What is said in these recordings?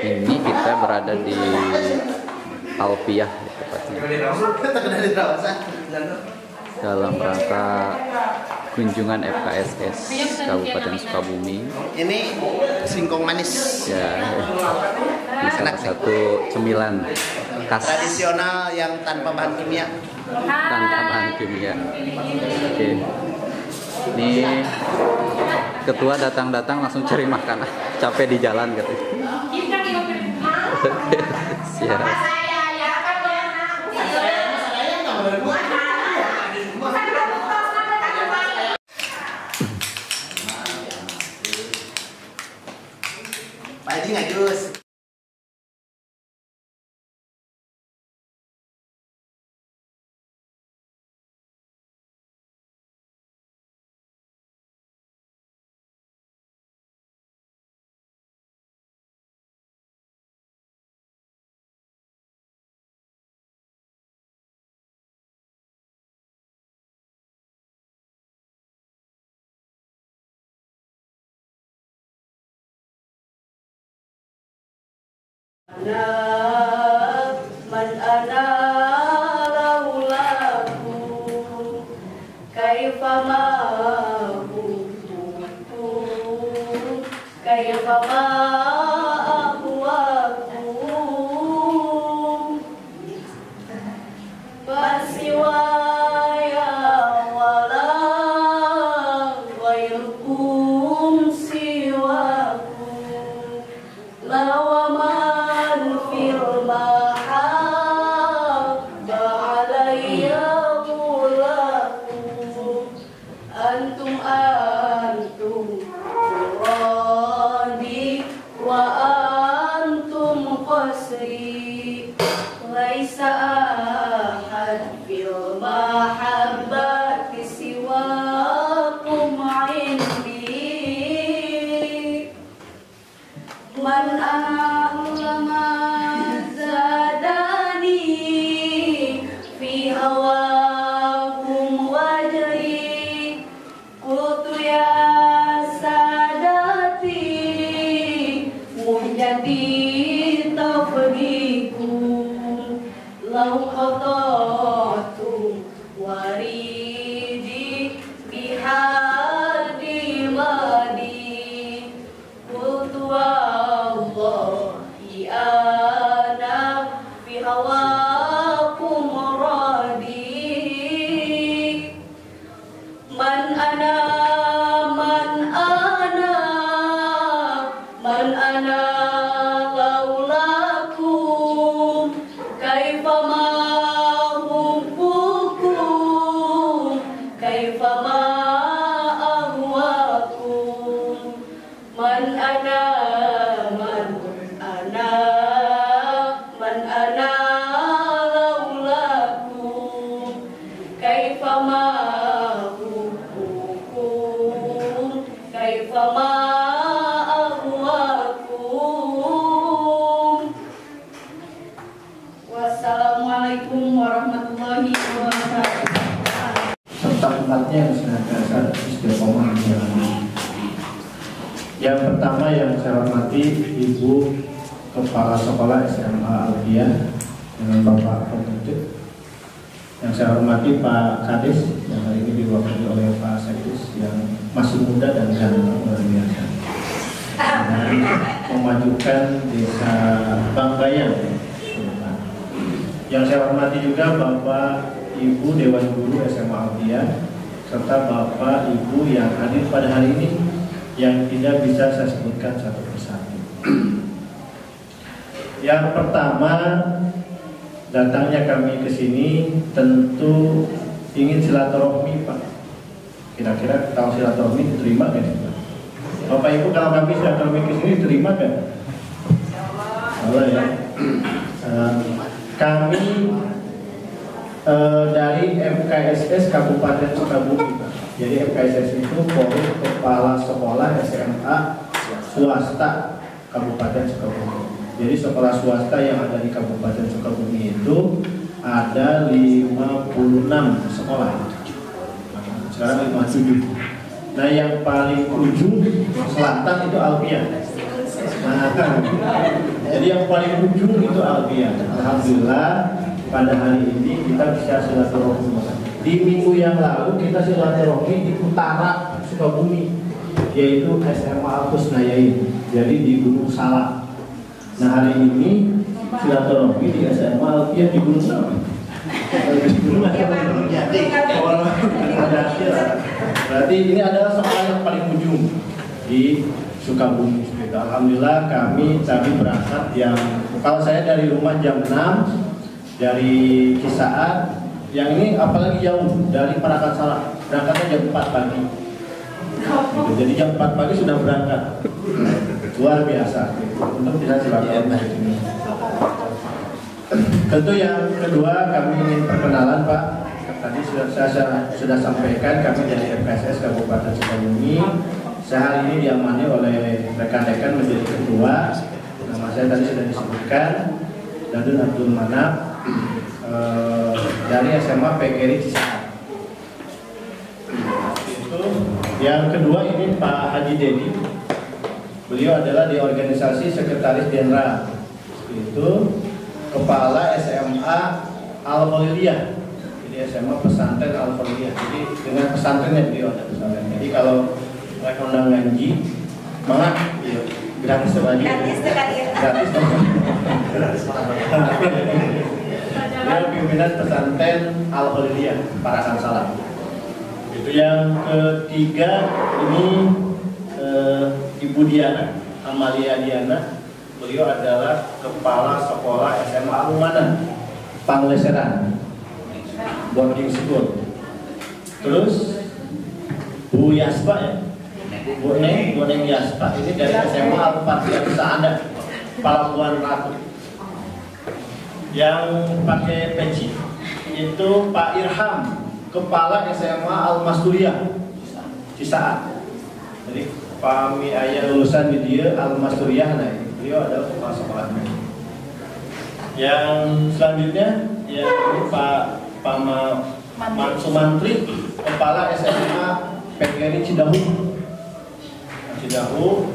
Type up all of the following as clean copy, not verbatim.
Ini kita berada di Alpiah dalam rangka kunjungan FKSS Kabupaten Sukabumi. Ini singkong manis. Ya, ini salah satu cemilan khas tradisional yang tanpa bahan kimia. Tanpa bahan kimia. Oke. Ini ketua datang langsung cari makan. Capek di jalan katanya. Siap. Pak Haji nggak jus. Man ana laulaku kaifa ma kuntu kaifa ma ahwaku basiwaya wala ghairukum siwaku lawama laisa ahad fil mahabbati siwakum indi man ulama zadani fi hawakum wajri qultu ya sadati muhjati tafrikum lau qata'tum waridi bihadi madi qultu wallahi ana fi hawakum radi man ana laulakum kaifa ma hubbukum kaifa ma ahwakum man ana laulakum kaifa ma hubbukum kaifa ma Wassalamualaikum warahmatullahi wabarakatuh. Serta tempatnya yang senantiasa istiqomah menjalani. Yang pertama yang saya hormati Ibu Kepala Sekolah SMA Alpiah dengan Bapak Petunjuk. Yang saya hormati Pak Kadis yang hari ini diwakili oleh Pak Sekdis yang masih muda dan ganteng luar biasa. Dan memajukan desa Bangbayang. Yang saya hormati juga Bapak Ibu Dewan Guru SMA Alpiah serta Bapak Ibu yang hadir pada hari ini yang tidak bisa saya sebutkan satu persatu. Yang pertama, datangnya kami ke sini tentu ingin silaturahmi, Pak. Kira-kira kalau silaturahmi diterima kan? Bapak Ibu kalau kami silaturahmi ke sini diterima kan? Allah ya. Kami dari FKSS Kabupaten Sukabumi. Jadi FKSS itu Forum Kepala Sekolah SMA Swasta Kabupaten Sukabumi. Jadi sekolah swasta yang ada di Kabupaten Sukabumi itu ada 56 sekolah. Sekarang 57. Nah yang paling ujung selatan itu Alpiah. Jadi yang paling ujung itu Albiah. Alhamdulillah pada hari ini kita bisa silaturahmi. Di minggu yang lalu kita silaturahmi di utara Sukabumi, yaitu SMA Alpus Nayain, jadi di Gunung Salak. Nah hari ini silaturahmi di SMA Alpiah di Gunung Salak. Berarti ini adalah sekolah yang paling ujung di Sukabumi. Alhamdulillah kami tadi berangkat kalau saya dari rumah jam 6 dari Cisaat, yang ini apalagi jauh dari Parakan Salak, berangkatnya jam 4 pagi. Jadi jam 4 pagi sudah berangkat, luar biasa untuk bisa silaturahmi di sini. Tentu yang kedua kami ingin perkenalan Pak. Tadi saya sudah sampaikan kami dari FKSS Kabupaten Sukabumi. Saya hari ini diamani oleh rekan-rekan menjadi ketua. Nama saya tadi sudah disebutkan, Dadun Abdul Manap dari SMA PGRI Cisaat. Itu yang kedua ini Pak Haji Dedi. Beliau adalah di organisasi Sekretaris Jenderal. Itu Kepala SMA Al-Khaliliyah. Jadi SMA Pesantren Al-Khaliliyah. Jadi dengan pesantrennya beliau ada pesantren. Jadi kalau mereka undang ngaji, malah ya, gratis lagi. Gratis. Dia pimpinan pesantren Al-Khaliliyah Parakan Salak. Itu yang ketiga ini Ibu Diana Amalia Diana. Beliau adalah kepala sekolah SMA Al-Umanah Pangleseran boarding school. Terus Bu Yaspa ya, Bu Neng Yaspa ini dari SMA Al-Fatihah Saada Palabuhan Ratu. Yang pakai peci itu Pak Irham, kepala SMA Al-Masturiyah Cisaat. Jadi kami ayah lulusan di dia Al-Masturiyah, nah beliau adalah kepala sekolahnya. Yang selanjutnya ya ini Pak Sumantri, kepala SMA PGRI Cidahu.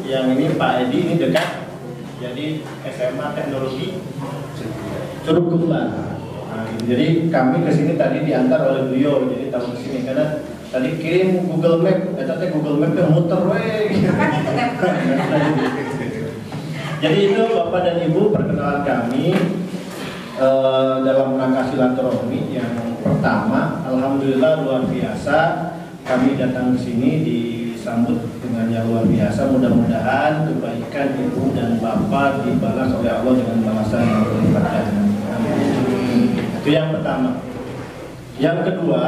Yang ini Pak Edi, ini dekat, jadi SMA Teknologi Curug Kembar. Nah, jadi kami kesini tadi diantar oleh beliau, jadi tahu kesini karena tadi kirim Google Map, Google Map yang muter, Jadi itu Bapak dan Ibu perkenalan kami dalam rangka silaturahmi yang pertama. Alhamdulillah luar biasa kami datang ke sini disambut dengan yang luar biasa. Mudah-mudahan kebaikan Ibu dan Bapak dibalas oleh Allah dengan balasan yang berlipat ganda. Itu yang pertama. Yang kedua,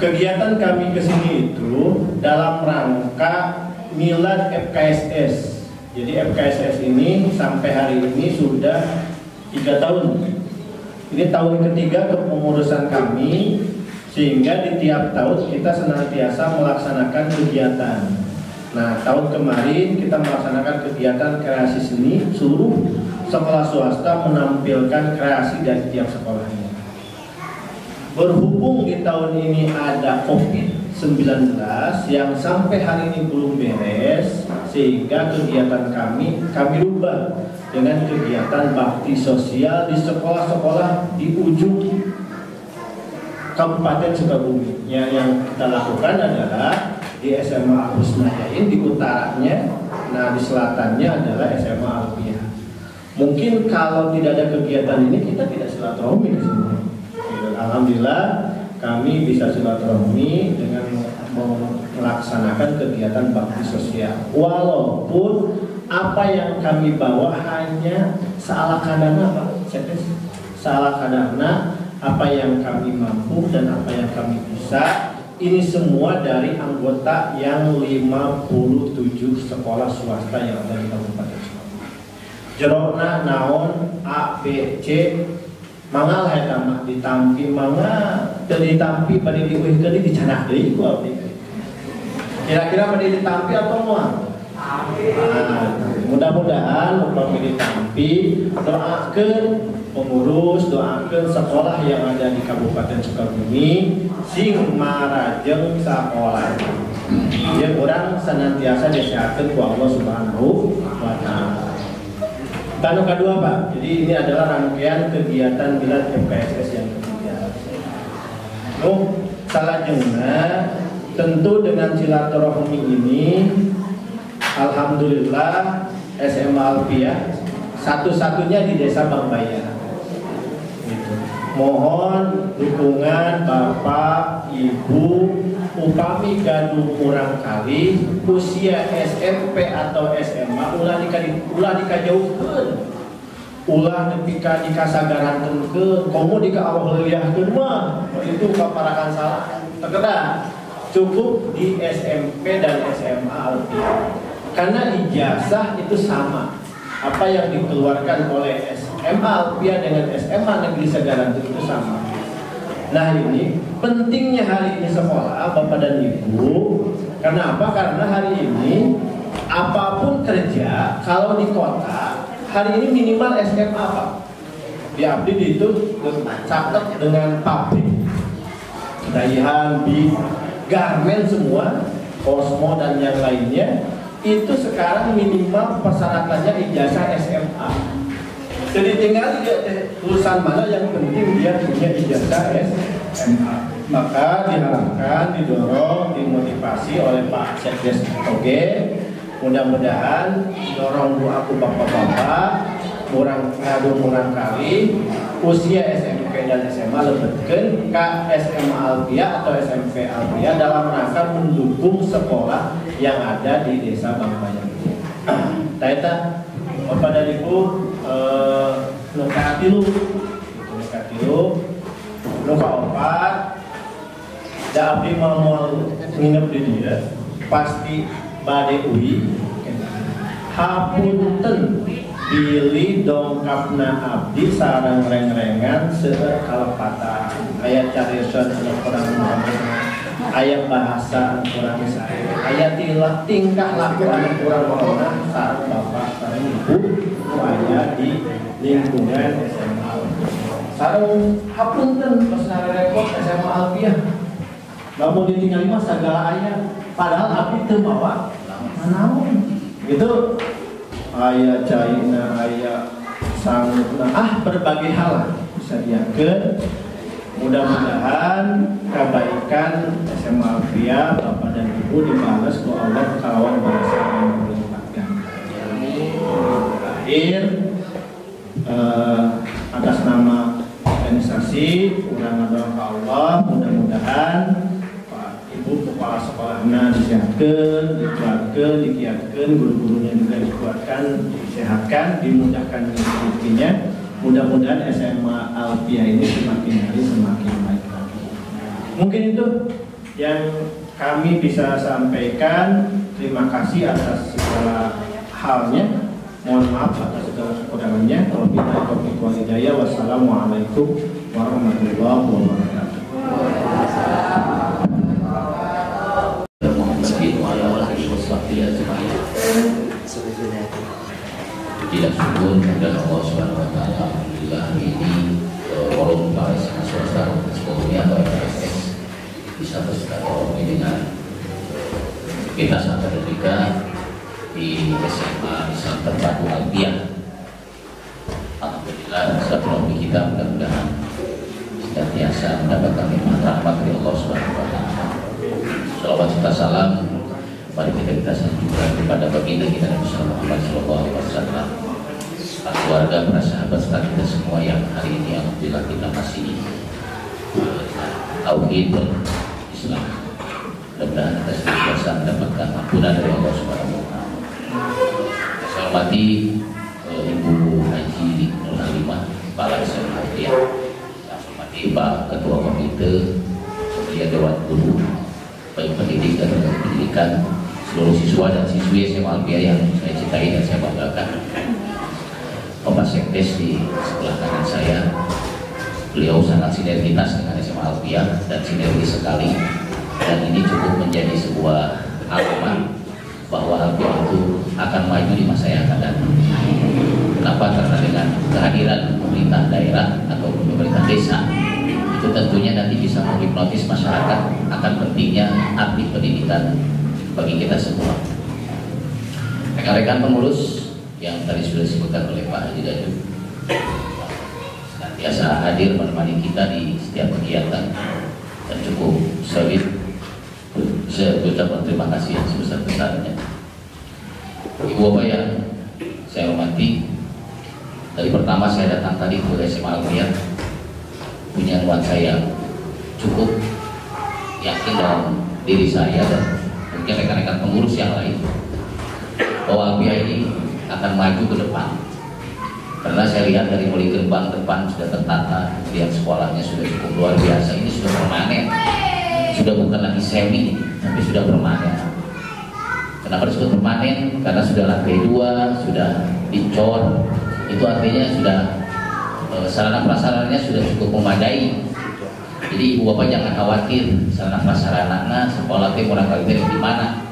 kegiatan kami ke sini itu dalam rangka milad FKSS. Jadi FKSS ini sampai hari ini sudah 3 tahun. Ini tahun ketiga kepengurusan kami, sehingga di tiap tahun kita senantiasa melaksanakan kegiatan. Nah, tahun kemarin kita melaksanakan kegiatan kreasi seni, seluruh sekolah swasta menampilkan kreasi dari tiap sekolahnya. Berhubung di tahun ini ada COVID-19 yang sampai hari ini belum beres, sehingga kegiatan kami rubah dengan kegiatan bakti sosial di sekolah-sekolah di ujung Kabupaten Sukabumi. Yang kita lakukan adalah di SMA Alpus Nayain di utaranya, nah di selatannya adalah SMA Alpiah. Mungkin kalau tidak ada kegiatan ini kita tidak silaturahmi di sini. Alhamdulillah kami bisa silaturahmi dengan melaksanakan kegiatan bakti sosial. Walaupun apa yang kami bawa hanya salah kadana, salah kadana apa yang kami mampu dan apa yang kami bisa. Ini semua dari anggota yang 57 sekolah swasta yang ada di Kabupaten Sukabumi. Jerona naon A, B, C, mangal eta mah ditampi mangga, teu ditampi bade dieuih tadi dicanak deui ku abdi. Kira-kira bade ditampi atau moal? Mudah-mudahan upami ditampi, doakeun pengurus, doakeun sekolah yang ada di Kabupaten Sukabumi sing marajeng sakola. Dia orang senantiasa disehatkan ku Allah Subhanahu wa Ta'ala. Tanu kedua Pak, jadi ini adalah rangkaian kegiatan Milad MKSS yang ketiga. Selanjutnya tentu dengan silaturahmi ini, alhamdulillah SMA Alfiah satu-satunya di Desa Bangbayan. Gitu. Mohon dukungan Bapak, Ibu, upami gaduh kurang kali usia SMP atau SMA ulah dikajauhkeun, ulah nepika dikasagarankeun, komo dika Allah liahkeun mah itu kaparakan salah. Terkedah cukup di SMP dan SMA Alfiah. Karena ijazah itu sama. Apa yang dikeluarkan oleh SMA Alfiah dengan SMA Negeri Segaran itu sama. Nah ini pentingnya hari ini sekolah Bapak dan Ibu. Kenapa? Karena hari ini apapun kerja kalau di kota hari ini minimal SMA Pak. Di abdi itu catat dengan pabrik, Daihan, Big, Garmen semua, Osmo dan yang lainnya. Itu sekarang minimal persyaratannya ijazah SMA. Jadi tinggal lulusan mana yang penting dia punya ijazah SMA. Maka diharapkan, didorong, dimotivasi oleh Pak Sekdes Oge. Mudah-mudahan dorong doaku bapak-bapak, kurang kali usia SMP dan SMA lebetkeun ka SMA Alfiah atau SMP Alfiah dalam rangka mendukung sekolah yang ada di Desa Bangbayan. Taeta Bapak dan Ibu nuka atilu nuka opat da abdi mau nginep di dia pasti bade uwi hapunten pilih dongkapna abdi sareng reng-rengan seueur kalepatan aya cariosan anu kurang aya bahasa anu kurang sae aya tingkah laku anu kurang hormat sareng bapak sareng ibu aya di lingkungan SMA sareng hapunten pas repot SMA Alfiah lamun ditinggali mah sagala aya padahal abdi teu mawa naon gitu ayah cairna, ayah sangutna, berbagai hal bisa diakeun. Mudah-mudahan kebaikan SMA Alfiah Bapak dan Ibu dibalas ku Allah kalawan balasan yang berlimpahkan. Terakhir atas nama organisasi urang ngadong ka Allah mudah-mudahan Ibu kepala sekolahnya disehatkan, dikuatkan, dikiatkan, guru-gurunya juga dikuatkan, disehatkan, dimudahkan rezekinya. Mudah-mudahan SMA Alfiah ini semakin hari semakin baik lagi. Mungkin itu yang kami bisa sampaikan. Terima kasih atas segala halnya. Mohon maaf atas segala kekurangannya. Wassalamualaikum warahmatullahi wabarakatuh. Tidak syukur kepada Allah Subhanahu wa Ta'ala. Alhamdulillah hari ini forum para SMA swasta sekolahnya atau MKSS bisa bersilaturahmi dengan kita sampai ketika di SMA Santer Batu Alfiah. Alhamdulillah silaturahmi kita mudah-mudahan senantiasa mendapatkan nikmat rahmat dari Allah Subhanahu wa Ta'ala. Salawat serta salam mari kita sanjungkan kepada baginda kita Nabi Muhammad SAW, keluarga, para sahabat serta kita semua yang hari ini alhamdulillah kita masih tauhid Islam. Mudah-mudahan atas kuasa mendapatkan ampunan dari Allah Subhanahu wa Ta'ala. Saya hormati Ibu Haji Nur Halimah, Kepala SMA Alfiah. Saya hormati Pak Ketua Komite, Ketua Dewan Guru, baik pendidik dan pendidikan, seluruh siswa dan siswi SMA Alfiah yang saya cintai dan saya banggakan. Bapak Sekdes di sebelah kanan saya, beliau sangat sinergitas dengan SMA Alfiah dan sinergi sekali, dan ini cukup menjadi sebuah alamat bahwa Alfiah itu akan maju di masa yang akan datang. Kenapa? Karena dengan kehadiran pemerintah daerah atau pemerintah desa itu tentunya nanti bisa menghipnotis masyarakat akan pentingnya arti pendidikan bagi kita semua. Rekan-rekan pengurus yang tadi sudah disebutkan oleh Pak Haji Dadu senantiasa hadir menemani kita di setiap kegiatan dan cukup solid. Saya ucapkan terima kasih yang sebesar-besarnya. Ibu Bapak yang saya hormati, dari pertama saya datang tadi ke SMA Al-Qiyah punya nuansa yang cukup yakin dalam diri saya dan mungkin rekan-rekan pengurus yang lain bahwa Al-Qiyah ini akan maju ke depan. Karena saya lihat dari mulai gerbang depan sudah tertata, kemudian sekolahnya sudah cukup luar biasa. Ini sudah permanen, sudah bukan lagi semi, tapi sudah permanen. Kenapa disebut permanen? Karena sudah lantai 2, sudah dicor. Itu artinya sudah sarana prasarananya sudah cukup memadai. Jadi ibu bapak jangan khawatir sarana prasarana sekolah tim orang kali di mana.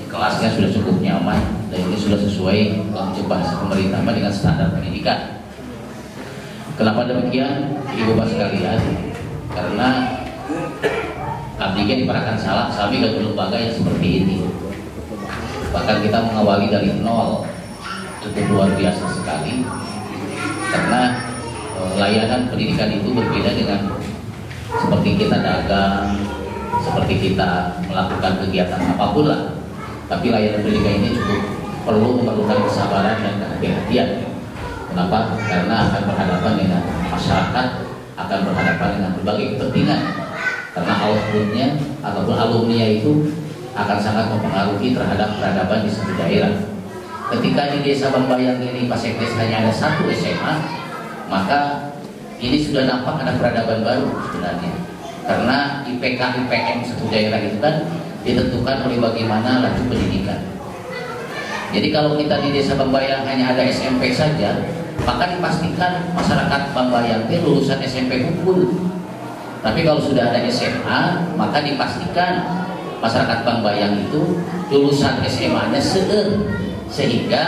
Kelasnya sudah cukup nyaman dan ini sudah sesuai bahasa pemerintah dengan standar pendidikan. Kenapa demikian, ibu bapak sekalian? Karena abdinya diparahkan salah, sami dan lembaga yang seperti ini. Bahkan kita mengawali dari nol, cukup luar biasa sekali. Karena layanan pendidikan itu berbeda dengan seperti kita dagang, seperti kita melakukan kegiatan apapun lah. Tapi layanan pendidikan ini cukup perlu memerlukan kesabaran dan kehati-hatian. Kenapa? Karena akan berhadapan dengan masyarakat, akan berhadapan dengan berbagai kepentingan. Karena outputnya ataupun alumni itu akan sangat mempengaruhi terhadap peradaban di satu daerah. Ketika di Desa Bambayang ini Pasekdes hanya ada 1 SMA, maka ini sudah nampak ada peradaban baru sebenarnya. Karena IPK IPM satu daerah itu kan ditentukan oleh bagaimana laju pendidikan. Jadi kalau kita di Desa Bambayang hanya ada SMP saja, maka dipastikan masyarakat Bambayang itu lulusan SMP unggul. Tapi kalau sudah ada SMA, maka dipastikan masyarakat Bambayang itu lulusan SMA-nya sehingga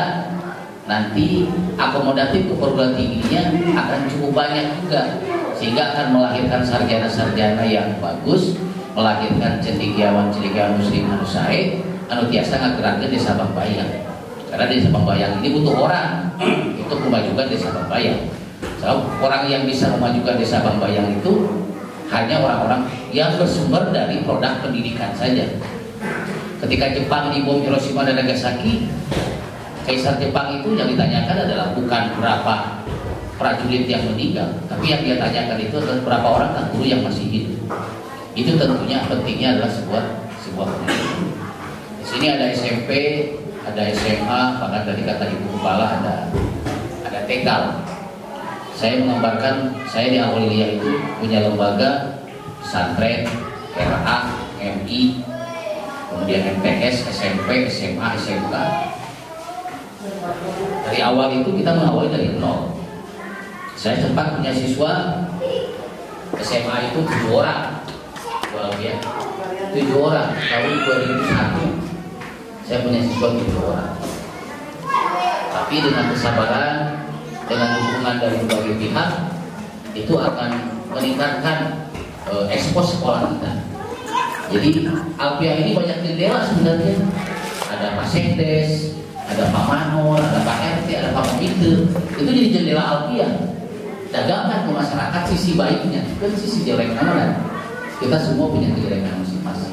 nanti akomodatif ke perguruan tingginya akan cukup banyak juga, sehingga akan melahirkan sarjana-sarjana yang bagus, melahirkan cendekiawan-cendekiawan muslim anu sae anu tiasa ngagerakkeun Desa Bambayang. Karena Desa Bambayang ini butuh orang untuk memajukan Desa Bambayang. So, orang yang bisa memajukan Desa Bambayang itu hanya orang-orang yang bersumber dari produk pendidikan saja. Ketika Jepang dibom Hiroshima dan Nagasaki, Kaisar Jepang itu yang ditanyakan adalah bukan berapa prajurit yang meninggal, tapi yang dia tanyakan itu adalah berapa orang guru yang masih hidup. Itu tentunya pentingnya adalah sebuah pendidikan. Di sini ada SMP, ada SMA, bahkan tadi kata ibu kepala ada TK. Saya menggambarkan, saya di Al-Qiyah itu punya lembaga pesantren, RA, MI, kemudian MTS, SMP, SMA, SMK. Dari awal itu kita mengawali dari nol. Saya sempat punya siswa SMA itu 7 orang, ya, 7 orang. Tahun 2001 saya punya siswa 7 orang. Tapi dengan kesabaran, dengan dukungan dari berbagai pihak, itu akan meningkatkan ekspos sekolah kita. Jadi Al-Qiyah ini banyak jendela sebenarnya. Ada Pak Sekdes, ada Pak Manor, ada Pak RT, ada Pak Komite. Itu jadi jendela Al-Qiyah. Dagangkan ke masyarakat sisi baiknya, dan sisi jeleknya mana? Kita semua punya kejelekan masing-masing.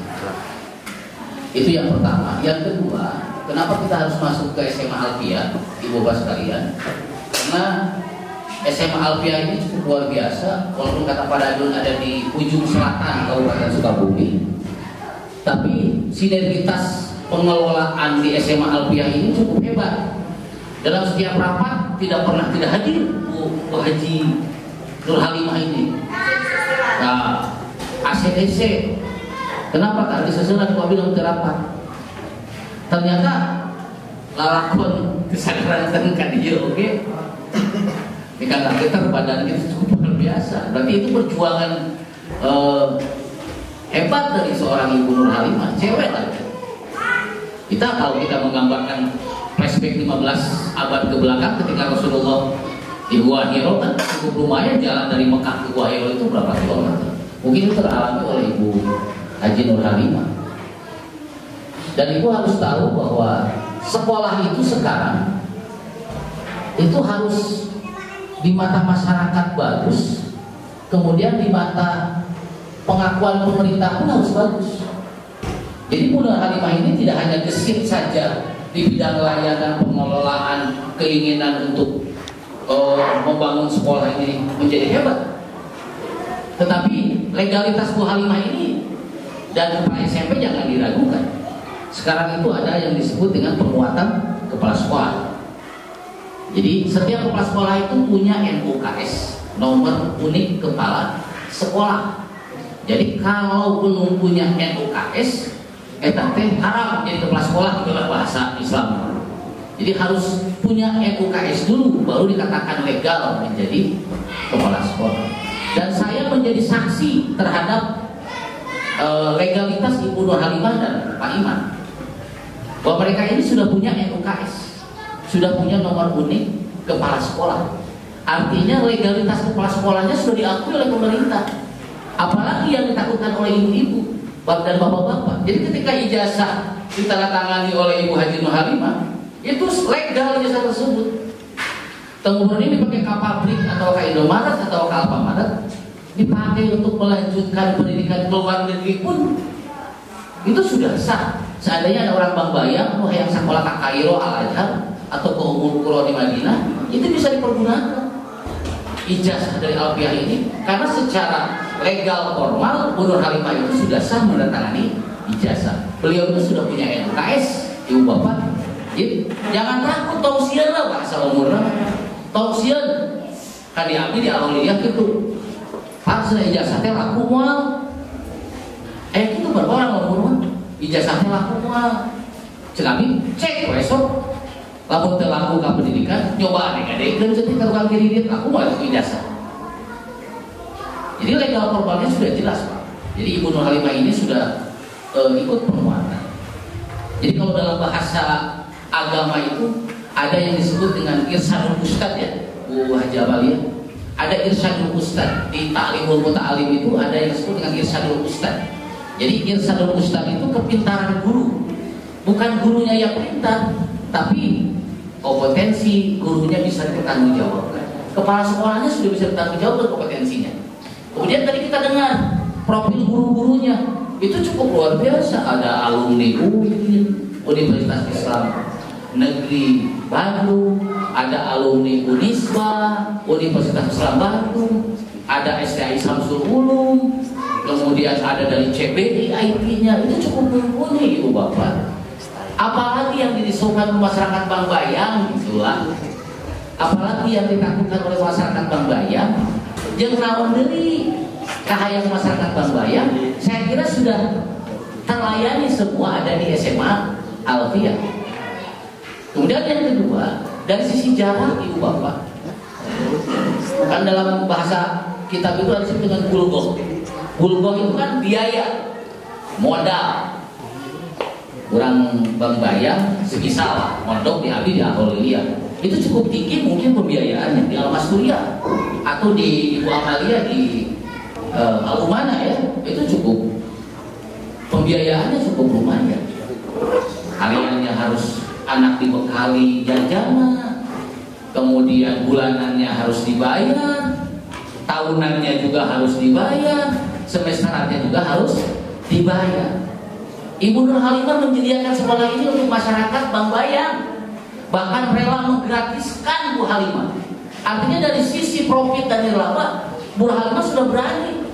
Itu yang pertama. Yang kedua, kenapa kita harus masuk ke SMA Al-Qiyah, ibu bapak sekalian? Karena SMA Al-Qiyah ini cukup luar biasa. Walaupun kata Pak Dadun ada di ujung selatan Kabupaten Sukabumi, tapi sinergitas pengelolaan di SMA Al-Qiyah ini cukup hebat. Dalam setiap rapat tidak pernah tidak hadir Bu Haji Nur Halimah ini. Nah, ACDC. Kenapa tak disesuaikan Pak bilang rapat? Ternyata lalakon kesadaran tengah dia, oke? Jika nggak getar badan itu cukup luar biasa. Berarti itu perjuangan hebat dari seorang Ibu Nur Halimah, cewek lah. Kita kalau kita menggambarkan flashback 15 abad ke belakang ketika Rasulullah di Gua Hiro kan cukup lumayan, jalan dari Mekah ke Gua Hiro itu berapa kilometer? Mungkin itu teralami oleh Ibu Haji Nur Halimah. Dan ibu harus tahu bahwa sekolah itu sekarang itu harus di mata masyarakat bagus, kemudian di mata pengakuan pemerintah pun harus bagus. Jadi Bunda Halimah ini tidak hanya gesit saja di bidang layanan pengelolaan, keinginan untuk membangun sekolah ini menjadi hebat, tetapi legalitas Bu Halimah ini dan Kepala SMP jangan diragukan. Sekarang itu ada yang disebut dengan penguatan kepala sekolah. Jadi setiap kepala sekolah itu punya NUKS, nomor unik kepala sekolah. Jadi kalau belum punya NUKS, haram jadi kepala sekolah dalam bahasa Islam. Jadi harus punya NUKS dulu, baru dikatakan legal menjadi kepala sekolah. Dan saya menjadi saksi terhadap legalitas Ibu Nur Halimah dan Pak Iman, bahwa mereka ini sudah punya NUKS, sudah punya nomor unik kepala sekolah. Artinya legalitas kepala sekolahnya sudah diakui oleh pemerintah. Apalagi yang ditakutkan oleh ibu-ibu dan bapak-bapak. Jadi ketika ijazah ditandatangani oleh Ibu Haji Nur Halimah, itu legal ijazah tersebut. Kemudian ini dipakai ke pabrik atau ke Indomaret atau ke Alfamaret, dipakai untuk melanjutkan pendidikan ke luar negeri pun itu sudah sah. Seandainya ada orang Bang Bayang yang sekolah ke Kairo, Al-Azhar atau ke Ummul Qura di Madinah, itu bisa dipergunakan ijazah dari Alfiah ini, karena secara legal formal Bu Nur Halimah itu sudah sah menandatangani ijazah. Beliau itu sudah punya NUKS, ibu bapak. Jadi jangan takut tausian lah bahasa umurnya. Tausian kan diambil di awaliyah gitu. Pak sudah ijazahnya laku mual. Itu berapa orang umur ijazahnya laku mual. Cekami cek besok. Lamun terlaku ke pendidikan, nyoba adik-adik dan jadi terulang diri dia laku mual itu ijazah. Jadi legal formalnya sudah jelas Pak. Jadi Ibu Nur Halimah ini sudah ikut penguatan. Jadi kalau dalam bahasa agama itu ada yang disebut dengan irsyadul ustad ya, Bu Haji Amalia. Ada irsyadul ustad di Ta'limul Muta'alim itu ada yang disebut dengan irsyadul ustad. Jadi irsyadul ustad itu kepintaran guru, bukan gurunya yang pintar, tapi kompetensi gurunya bisa dipertanggungjawabkan. Kepala sekolahnya sudah bisa bertanggungjawab kompetensinya. Kemudian tadi kita dengar profil guru-gurunya itu cukup luar biasa. Ada alumni UIN, Universitas Islam Negeri Bandung, ada alumni Unisba, Universitas Islam Bandung, ada STI Samsul Ulum, kemudian ada dari CBI IT-nya. Itu cukup mumpuni Ibu Bapak. Apalagi yang dirisaukan masyarakat Bang Bayang itulah. Apalagi yang ditakutkan oleh masyarakat Bang Bayang, jeung naon deui kahayang masyarakat Bang Bayang, saya kira sudah terlayani semua ada di SMA Alfiah. Kemudian yang kedua, dari sisi jarak Ibu Bapak, kan dalam bahasa kitab itu ada disebut dengan bulgoh. Bulgoh itu kan biaya, modal. Kurang Bang Bayang semisal mondok di Abi di Aulia itu cukup tinggi, mungkin pembiayaannya di Al-Masturiah atau di Ibu Amalia di Al-Umana ya, itu cukup pembiayaannya cukup lumayan. Hariannya harus anak dibekali jajanan, kemudian bulanannya harus dibayar, tahunannya juga harus dibayar, semesterannya juga harus dibayar. Ibu Nur Halimah menyediakan sekolah ini untuk masyarakat Bang Bayang, bahkan rela menggratiskan Bu Halimah. Artinya dari sisi profit dan nirlaba, Bu Halimah sudah berani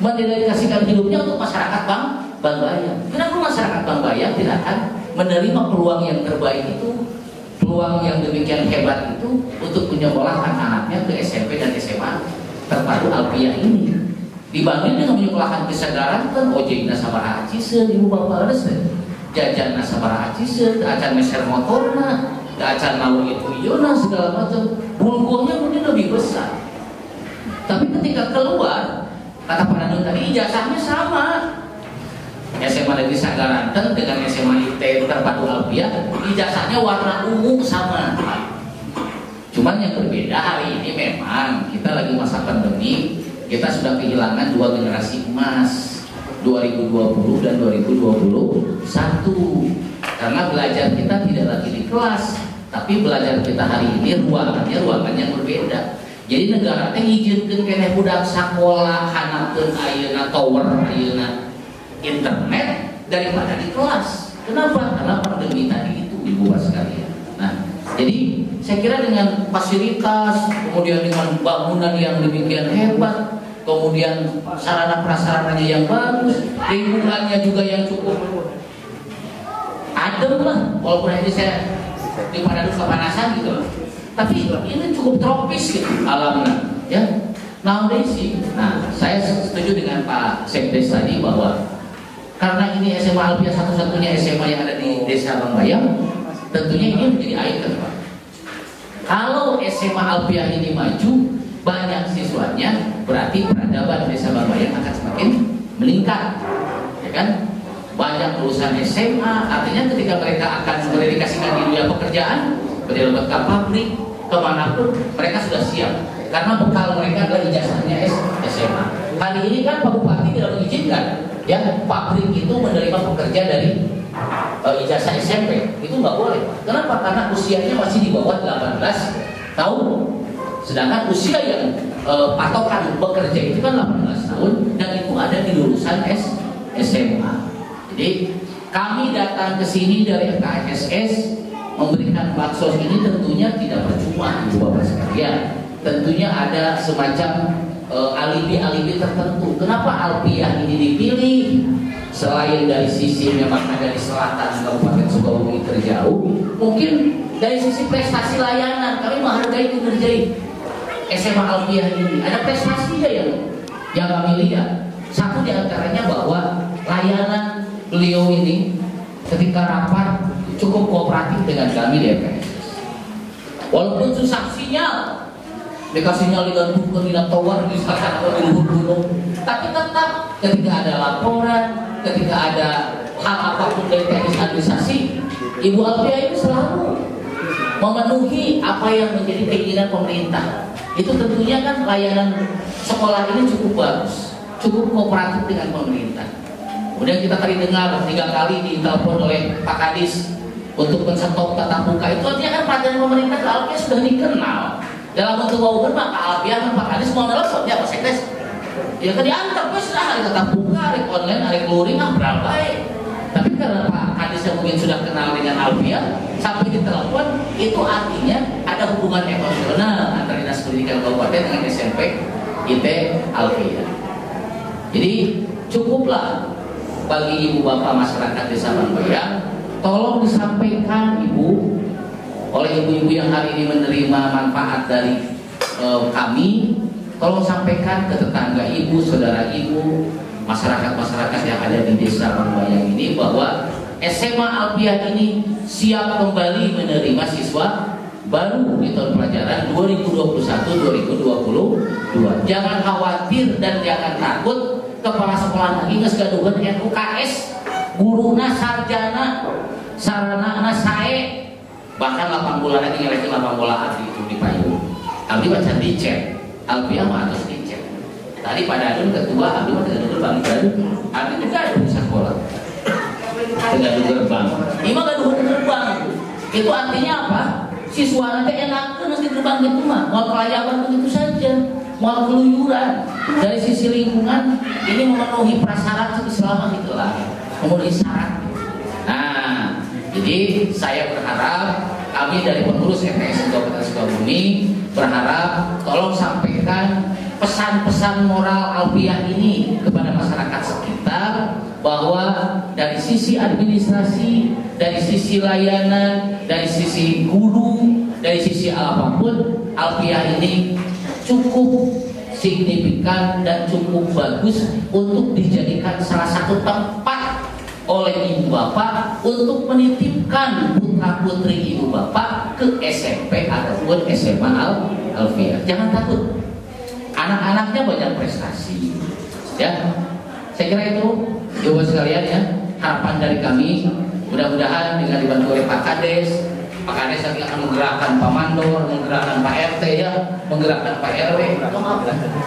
mendedikasikan hidupnya untuk masyarakat Bang Bayang. Kenapa masyarakat Bang Bayang tidak akan menerima peluang yang terbaik itu, peluang yang demikian hebat itu untuk menyekolahkan anaknya ke SMP dan SMA terpadu Alfiah ini? Dibanding dengan menyekolahkan kesadaran kan ojekna sabaraha ciseun Ibu Bapak harus jajan sabaraha ciseun, acan meser motorna, acan lalu itu iona segala macam, bulgohnya mungkin lebih besar. Tapi ketika keluar, kata Pak Danun tadi ijazahnya sama. SMA Negeri Sagaranten dengan SMA IT terpadu Alfiah, ijazahnya warna ungu sama. Cuman yang berbeda hari ini memang kita lagi masa pandemi. Kita sudah kehilangan 2 generasi emas. 2020 dan 2021. Karena belajar kita tidak lagi di kelas, tapi belajar kita hari ini ruangan yang berbeda. Jadi negara teh ngijinkeun keneh budak sakola hanakeun ayeuna tower, ayeuna internet daripada di kelas. Kenapa? Karena pandemi tadi itu, Ibu Bapak sekalian. Nah, jadi saya kira dengan fasilitas, kemudian dengan bangunan yang demikian hebat, kemudian sarana prasarananya yang bagus, lingkungannya juga yang cukup adem lah, walaupun ini saya di Manado kepanasan gitu loh. Tapi ini cukup tropis gitu alamnya, ya. Nah, saya setuju dengan Pak Sekdes tadi bahwa karena ini SMA Alpiah satu-satunya SMA yang ada di Desa Bangbayang, tentunya ini menjadi ikon, Pak. Kalau SMA Alpiah ini maju, banyak siswanya, berarti peradaban Desa Bangbayang akan semakin meningkat, ya kan? Banyak lulusan SMA, artinya ketika mereka akan mendedikasikan di dunia pekerjaan, berjalan ke pabrik, kemanapun, mereka sudah siap. Karena bekal mereka adalah ijazahnya SMA. Hari ini kan Pak Bupati tidak mengizinkan, ya, pabrik itu menerima pekerja dari ijazah SMP. Itu nggak boleh. Kenapa? Karena usianya masih di bawah 18 tahun. Sedangkan usia yang patokan bekerja itu kan 18 tahun, dan itu ada di lulusan SMA. Jadi kami datang ke sini dari FKSS memberikan baksos ini tentunya tidak percuma, Ibu Bapak sekalian. Tentunya ada semacam alibi-alibi tertentu. Kenapa Alpiah ini dipilih? Selain dari sisi memang ada di selatan Kabupaten Sukabumi terjauh, mungkin dari sisi prestasi layanan kami menghargai kinerja SMA Alpiah ini. Ada prestasinya yang kami lihat. Satu di antaranya bahwa layanan beliau ini ketika rapat cukup kooperatif dengan kami di FKSS. Walaupun susah sinyal, dikasih sinyal digantungkan di tower misalkan atau di luhur gunung, tapi tetap ketika ada laporan, ketika ada hal apapun dari teknis administrasi, Ibu Alpiah ini selalu memenuhi apa yang menjadi keinginan pemerintah. Itu tentunya kan layanan sekolah ini cukup bagus, cukup kooperatif dengan pemerintah. Kemudian kita tadi dengar 3 kali ditelepon oleh Pak Kadis untuk mencetok tatap muka. Itu artinya kan perhatian pemerintah ke Alpiah sudah dikenal. Dalam bentuk wawasan Pak Alpiah dan Pak Kadis mau nelfon ya Pak Sekdes. Ya kan diantar wes lah hari tatap muka, hari online, hari luring berapa baik. Tapi karena Pak Kadis yang mungkin sudah kenal dengan Alpiah, sampai ditelepon, itu artinya ada hubungan emosional antara Dinas Pendidikan Kabupaten dengan SMP IT Alpiah. Jadi cukuplah bagi ibu bapak masyarakat Desa Bangbayang, tolong disampaikan Ibu oleh ibu-ibu yang hari ini menerima manfaat dari kami, tolong sampaikan ke tetangga Ibu, saudara Ibu, masyarakat-masyarakat yang ada di Desa Bangbayang ini bahwa SMA Alpiah ini siap kembali menerima siswa baru di tahun pelajaran 2021-2022. Jangan khawatir dan jangan takut. Kepala sekolah lagi ngesgaduhan RUKS, guruna sarjana, sarana sae, bahkan 8 bulan lagi ngelekin 8 bola abdi itu di payung. Abdi baca dicek, Alpiah mah harus dicek. Tadi pada adun ketua, Abdi mah tidak gerbang gaduh, Abdi juga ada di sekolah. Gaduh gerbang, ini mah gaduh gerbang. Itu artinya apa? Siswa nanti enak kan di gerbang itu mah, mau pelayanan begitu saja. Mau keluyuran. Dari sisi lingkungan ini memenuhi prasyarat selama itulah memenuhi syarat. Nah, jadi saya berharap kami dari pengurus FKSS Kabupaten Sukabumi berharap tolong sampaikan pesan-pesan moral Alpiah ini kepada masyarakat sekitar bahwa dari sisi administrasi, dari sisi layanan, dari sisi guru, dari sisi apapun, Alpiah ini cukup signifikan dan cukup bagus untuk dijadikan salah satu tempat oleh ibu bapak untuk menitipkan putra putri ibu bapak ke SMP ataupun SMA Alpiah. Jangan takut, anak-anaknya banyak prestasi, ya. Saya kira itu Ibu sekalian ya, harapan dari kami. Mudah-mudahan dengan dibantu oleh Pak Kades, Makanya saya akan menggerakkan Pak Mandor, menggerakkan Pak RT ya, menggerakkan Pak RW.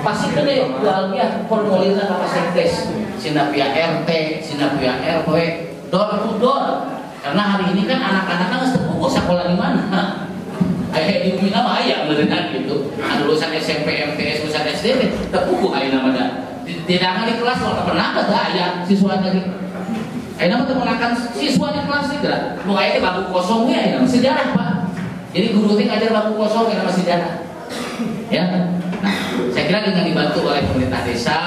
Pasti kan ya jualnya formulirnya apa sekdes, sina pihak RT, sina pihak RW, door to door. Karena hari ini kan anak-anak kan sepupu sekolah di mana? Kayak di Mina mah aya beneran gitu. Ada lulusan SMP, MTS, lulusan SD, sepupu aya namanya. Tidak di kelas kalau pernah ada aya siswa lagi. Ayo nama temenakan siswa di kelas tidak. Mau ayah bangku kosongnya ya nama sejarah Pak. Jadi guru itu ngajar bangku kosong ya nama sejarah. Ya. Nah, saya kira dengan dibantu oleh pemerintah desa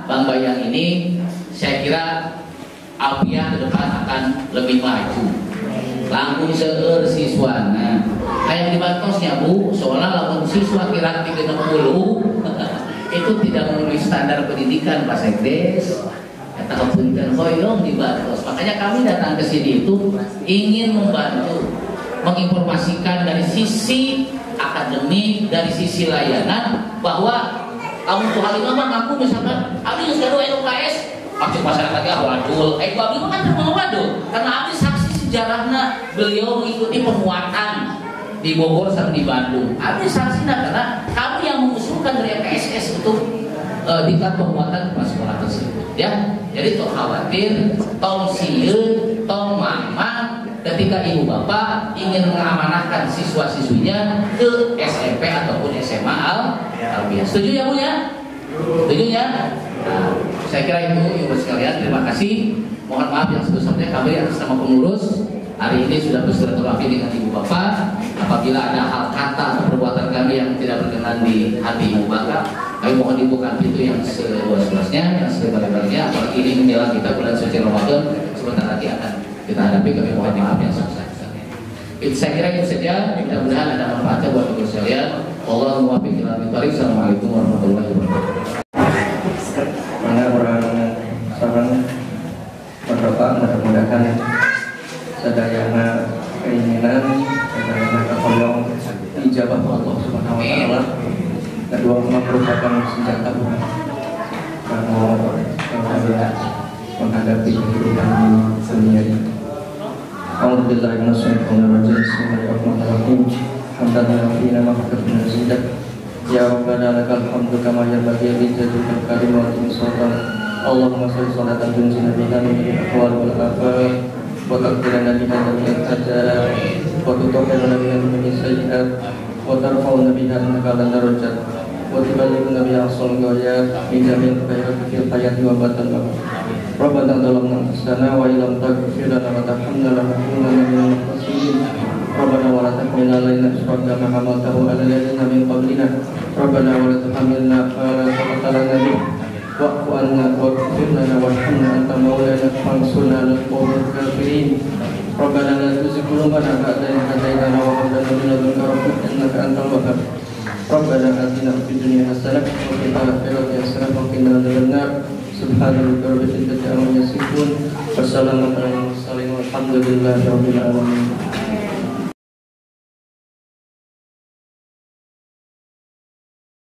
Bang Bayang ini, saya kira Alpiah ke depan akan lebih maju. Langsung seueur siswana. Kayak dibantosnya Bu, soalnya lamun siswa kira 360 itu tidak memenuhi standar pendidikan Pak Sekdes. Punten hoyong dibantos. Makanya kami datang ke sini itu ingin membantu menginformasikan dari sisi akademik, dari sisi layanan bahwa kamu tuh halimah mah ngaku misalkan abdi geus gaduh LKS, maksud masyarakatnya wadul. Abdi mah kan terima wadul karena abdi saksi sejarahna beliau mengikuti penguatan di Bogor sama di Bandung. Abdi saksinya karena kami yang mengusulkan dari LKSS untuk tingkat penguatan kepala sekolah tersebut ya. Jadi tong khawatir, tong sieun, tong mamang ketika ibu bapak ingin mengamanahkan siswa-siswinya ke SMP ataupun SMA Alpiah. Setuju ya Bu ya? Setuju ya? Nah, saya kira itu ibu sekalian, terima kasih. Mohon maaf yang sebesar-besarnya kami atas nama pengurus hari ini sudah bersilaturahmi dengan ibu bapak. Apabila ada hal kata atau perbuatan kami yang tidak berkenan di hati ibu bapak, kami mohon dibuka pintu yang seluas-luasnya, yang selebar-lebarnya. Apalagi ini menjelang kita bulan suci Ramadan, sebentar lagi akan kita hadapi. Kami mohon maaf yang sebesar-besarnya. Saya kira itu saja. Mudah-mudahan ada manfaatnya buat ibu sekalian. Wallahu muwaffiq ila aqwamit thoriq. Assalamualaikum warahmatullahi wabarakatuh. Mana orang sarang berdoa mudah-mudahan sadayana keinginan, sadayana kehoyong ijabah Allah Subhanahu wa taala. Kedua merupakan senjata karena menghadapi kehidupan dunia ini. Alhamdulillah Bismillahirrahmanirrahim. Hamdan lillahina mahfudna zidat. Ya Rabbana lakal hamdu kama yanbaghi li jaljalika karim wa sultan. Allahumma shalli salatan tunjina biha min al-ahwal wal afat wa taqdirana biha min al-hajar wa tutahhiruna biha min as-sayyi'at wa tarfa'una biha innaka lan darajat wa tuballighuna biha aqsal ghayat min jami'il khairati fil hayati wa badan. Rabbana zalamna anfusana wa illam taghfir lana wa tarhamna lanakunanna minal khasirin. Rabbana wa la tahmilna alaina isran kama hamaltahu 'ala alladziina min qablina. Rabbana wa la tuhammilna ma la taqata lana bih wa'fu 'anna waghfir lana warhamna anta maulana fansurna 'alal qawmil kafirin. Rabbana la tuzigh qulubana ba'da idh hadaytana wa hab lana min ladunka rahmatan innaka antal wahhab. Rabbana atina fid dunya hasanah wa fil akhirati hasanah wa qina adzabannar. Subhana rabbika rabbil izzati amma yasifun wa salamun alal mursalin walhamdulillahi rabbil alamin.